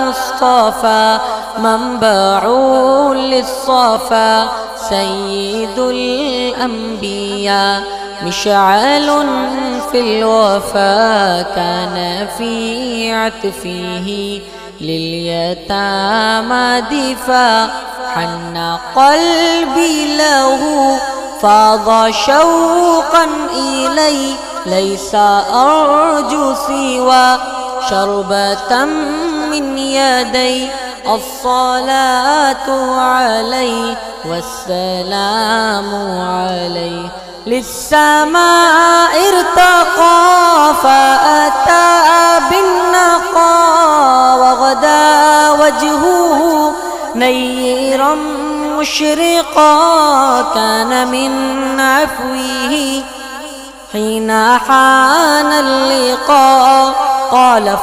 مصطفى منبع للصفا سيد الأنبياء مشعل في الوفا كان في عطفه لليتامى دفاع حن قلبي له فاض شوقا إليه ليس أرجو سوى شربة من يدي الصلاة عليه والسلام عليه للسماء ارتقى فأتى بالنقى وغدا وجهه نيرا مشرقا كان من عفوه حين حان اللقاء قال